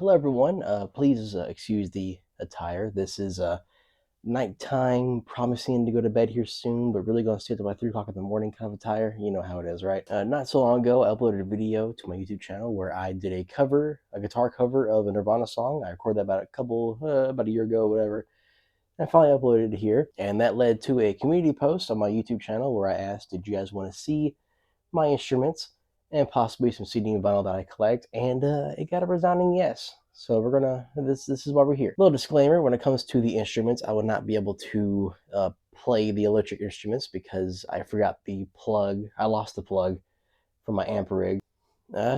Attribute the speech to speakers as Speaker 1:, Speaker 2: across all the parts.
Speaker 1: Hello everyone, please excuse the attire. This is nighttime, promising to go to bed here soon, but really gonna stay till about 3 o'clock in the morning kind of attire. You know how it is, right? Not so long ago, I uploaded a video to my YouTube channel where I did a guitar cover of a Nirvana song. I recorded that about a year ago, whatever. I finally uploaded it here, and that led to a community post on my YouTube channel where I asked, did you guys want to see my instruments and possibly some CD and vinyl that I collect, and it got a resounding yes. So this is why we're here. Little disclaimer: when it comes to the instruments, I will not be able to play the electric instruments because I forgot the plug. I lost the plug from my amp rig.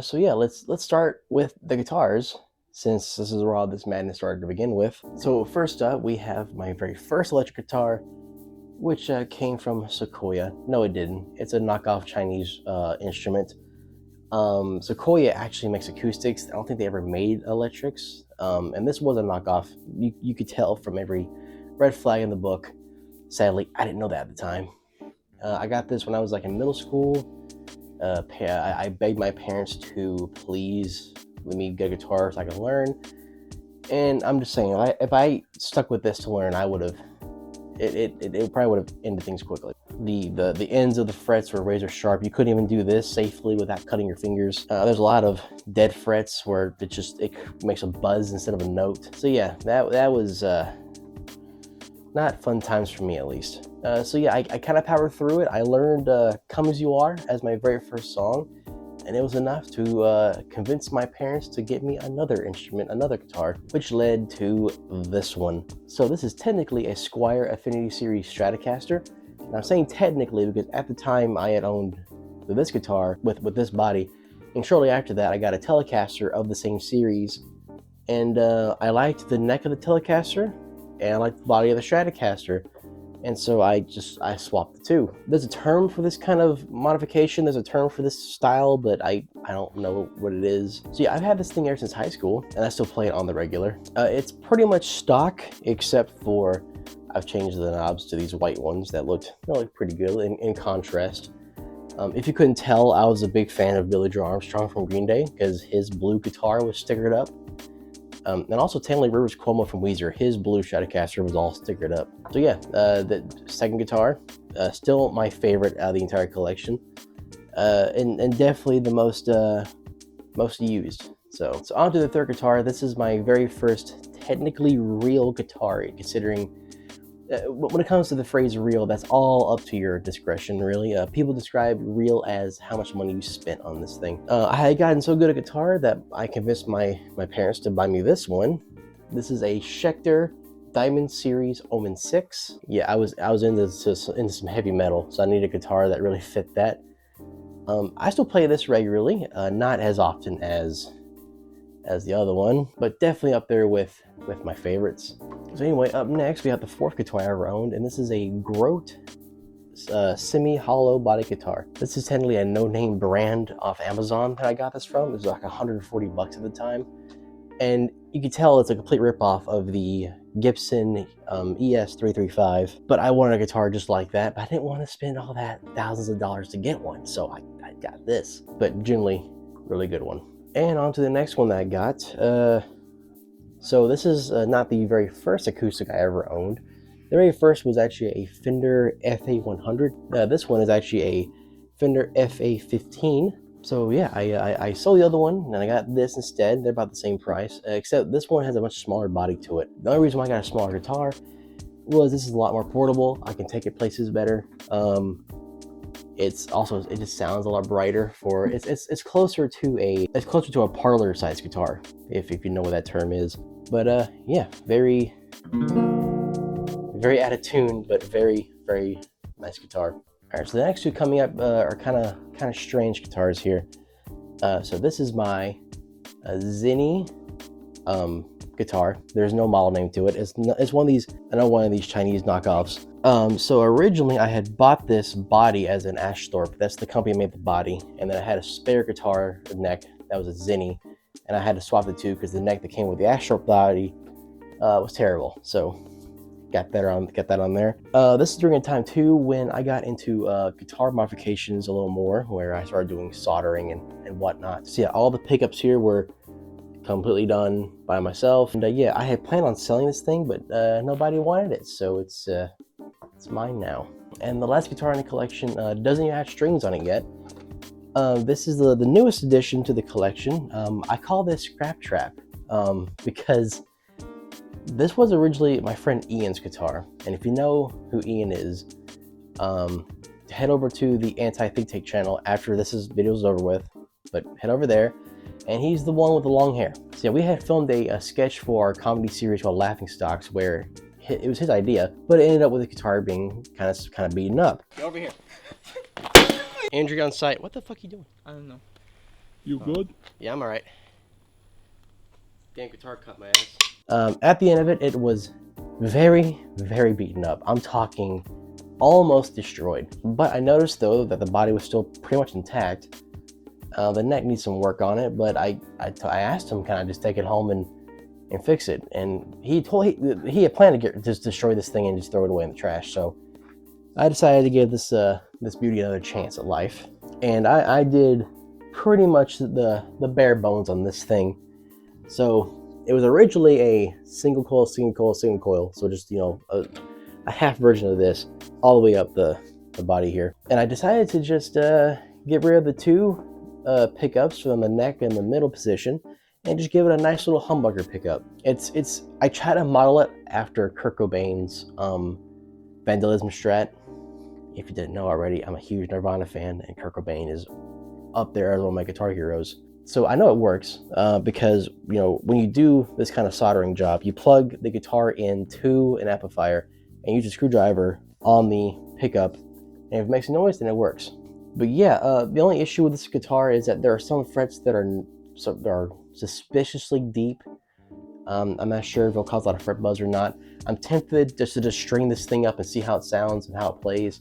Speaker 1: So yeah, let's start with the guitars, since this is where all this madness started to begin with. So first up, we have my very first electric guitar, which came from Sequoia. No, it didn't. It's a knockoff Chinese instrument. Sequoia actually makes acoustics. I don't think they ever made electrics. And this was a knockoff. You could tell from every red flag in the book. Sadly, I didn't know that at the time. I got this when I was like in middle school. I begged my parents to please let me get a guitar so I could learn. And I'm just saying, if I stuck with this to learn, I would have. It probably would have ended things quickly. The ends of the frets were razor sharp. You couldn't even do this safely without cutting your fingers. There's a lot of dead frets where it makes a buzz instead of a note. So yeah, that was not fun times for me, at least. So yeah, I kind of powered through it. I learned Come As You Are as my very first song, and it was enough to convince my parents to get me another instrument, another guitar, which led to this one. So this is technically a Squier Affinity Series Stratocaster. And I'm saying technically because at the time I had owned this guitar with this body, and shortly after that I got a Telecaster of the same series, and I liked the neck of the Telecaster, and I liked the body of the Stratocaster. And so I swapped the two. There's a term for this kind of modification. There's a term for this style, but I don't know what it is. So yeah, I've had this thing ever since high school, and I still play it on the regular. It's pretty much stock, except for I've changed the knobs to these white ones that look pretty good in contrast. If you couldn't tell, I was a big fan of Billy Joe Armstrong from Green Day because his blue guitar was stickered up. And also Stanley Rivers Cuomo from Weezer, his blue Stratocaster was all stickered up. So yeah, the second guitar, still my favorite out of the entire collection, and definitely the most used. So on to the third guitar. This is my very first technically real guitar, considering when it comes to the phrase real, that's all up to your discretion, really. People describe real as how much money you spent on this thing. I had gotten so good at guitar that I convinced my parents to buy me this one. This is a Schecter Diamond Series Omen 6. Yeah, I was into some heavy metal, so I needed a guitar that really fit that. I still play this regularly, not as often as the other one, but definitely up there with my favorites. So anyway, up next we have the fourth guitar I ever owned, and this is a Grote semi-hollow body guitar. This is technically a no-name brand off Amazon that I got this from. It was like 140 bucks at the time, and you can tell it's a complete ripoff of the Gibson ES335. But I wanted a guitar just like that, but I didn't want to spend all that thousands of dollars to get one, so I got this. But generally, really good one. And on to the next one that I got. So this is not the very first acoustic I ever owned. The very first was actually a Fender FA100. This one is actually a Fender FA15. So yeah, I sold the other one and I got this instead. They're about the same price, except this one has a much smaller body to it. The only reason why I got a smaller guitar was this is a lot more portable. I can take it places better. It just sounds a lot brighter. It's closer to a parlor size guitar, if you know what that term is. But yeah, very out of tune, but very nice guitar. All right, so the next two coming up are kind of strange guitars here. So this is my Zinni guitar. There's no model name to it. It's one of these Chinese knockoffs. So originally I had bought this body as an Ashthorpe. That's the company that made the body, and then I had a spare guitar neck that was a Zinni, and I had to swap the two because the neck that came with the Ashthorpe body was terrible. So got that on there. This is during a time too when I got into guitar modifications a little more, where I started doing soldering and whatnot. So yeah, all the pickups here were completely done by myself. And yeah, I had planned on selling this thing, but nobody wanted it, so it's mine now. And the last guitar in the collection doesn't even have strings on it yet. This is the newest addition to the collection. I call this Scrap Trap because this was originally my friend Ian's guitar. And if you know who Ian is, head over to the Anti-Think Tank channel after this video is over with, but head over there. And he's the one with the long hair. So yeah, we had filmed a sketch for our comedy series called Laughing Stocks, where it was his idea, but it ended up with the guitar being kind of beaten up.
Speaker 2: Get over here.
Speaker 1: Andrew on site. What the fuck are you doing?
Speaker 2: I don't know. You good?
Speaker 1: Yeah, I'm alright. Damn guitar cut my ass. At the end of it, it was very, very beaten up. I'm talking almost destroyed. But I noticed though that the body was still pretty much intact. The neck needs some work on it, but I asked him, can I just take it home and fix it? And he had planned to just destroy this thing and just throw it away in the trash. So I decided to give this this beauty another chance at life, and I did pretty much the bare bones on this thing. So it was originally a single coil, so just, you know, a half version of this all the way up the body here. And I decided to just get rid of the two pickups from the neck and the middle position and just give it a nice little humbucker pickup. I try to model it after Kurt Cobain's Vandalism Strat. If you didn't know already, I'm a huge Nirvana fan, and Kurt Cobain is up there as one of my guitar heroes. So I know it works because, you know, when you do this kind of soldering job, you plug the guitar into an amplifier and use a screwdriver on the pickup, and if it makes a noise, then it works. But yeah, the only issue with this guitar is that there are some frets that are suspiciously deep. I'm not sure if it'll cause a lot of fret buzz or not. I'm tempted just to string this thing up and see how it sounds and how it plays.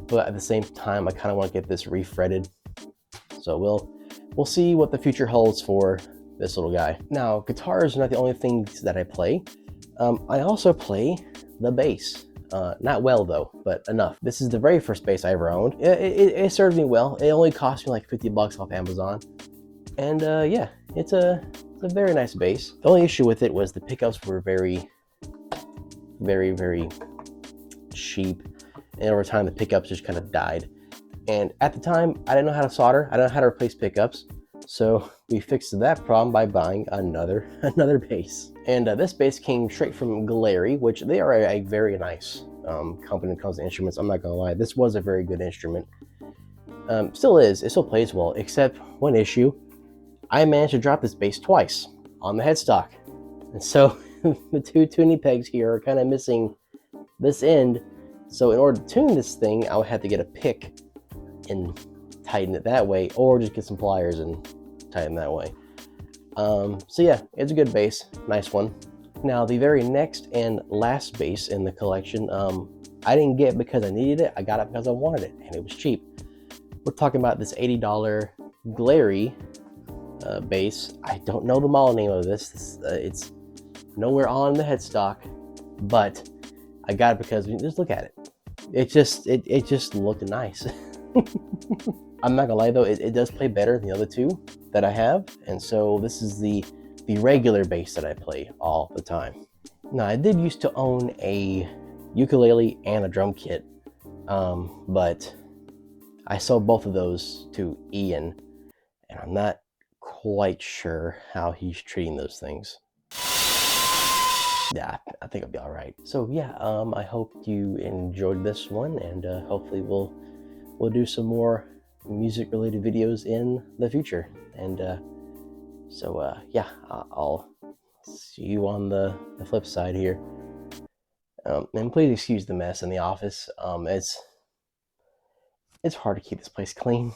Speaker 1: But at the same time, I kind of want to get this refretted. So we'll see what the future holds for this little guy. Now, guitars are not the only things that I play. I also play the bass. Not well though, but enough. This is the very first bass I ever owned. It served me well. It only cost me like 50 bucks off Amazon. And yeah, it's a very nice bass. The only issue with it was the pickups were very, very cheap. And over time, the pickups just kind of died. And at the time, I didn't know how to solder. I didn't know how to replace pickups. So we fixed that problem by buying another bass. And this bass came straight from Galleri, which they are a very nice company when it comes to instruments. I'm not gonna lie, this was a very good instrument. Still is, it still plays well, except one issue. I managed to drop this bass twice on the headstock. And so the two tuning pegs here are kind of missing this end. So in order to tune this thing, I would have to get a pick and tighten it that way, or just get some pliers and tighten that way. So yeah, it's a good bass, nice one. Now the very next and last bass in the collection, I didn't get because I needed it, I got it because I wanted it, and it was cheap. We're talking about this $80 Galleri bass. I don't know the model name of this. It's nowhere on the headstock, but I got it because just look at it. It just looked nice. I'm not gonna lie though, it does play better than the other two that I have, and so this is the regular bass that I play all the time. Now I did used to own a ukulele and a drum kit, but I sold both of those to Ian, and I'm not quite sure how he's treating those things. Yeah, I think I'll be all right. So yeah, I hope you enjoyed this one, and hopefully we'll do some more music related videos in the future. And so yeah, I'll see you on the flip side here. And please excuse the mess in the office. It's hard to keep this place clean.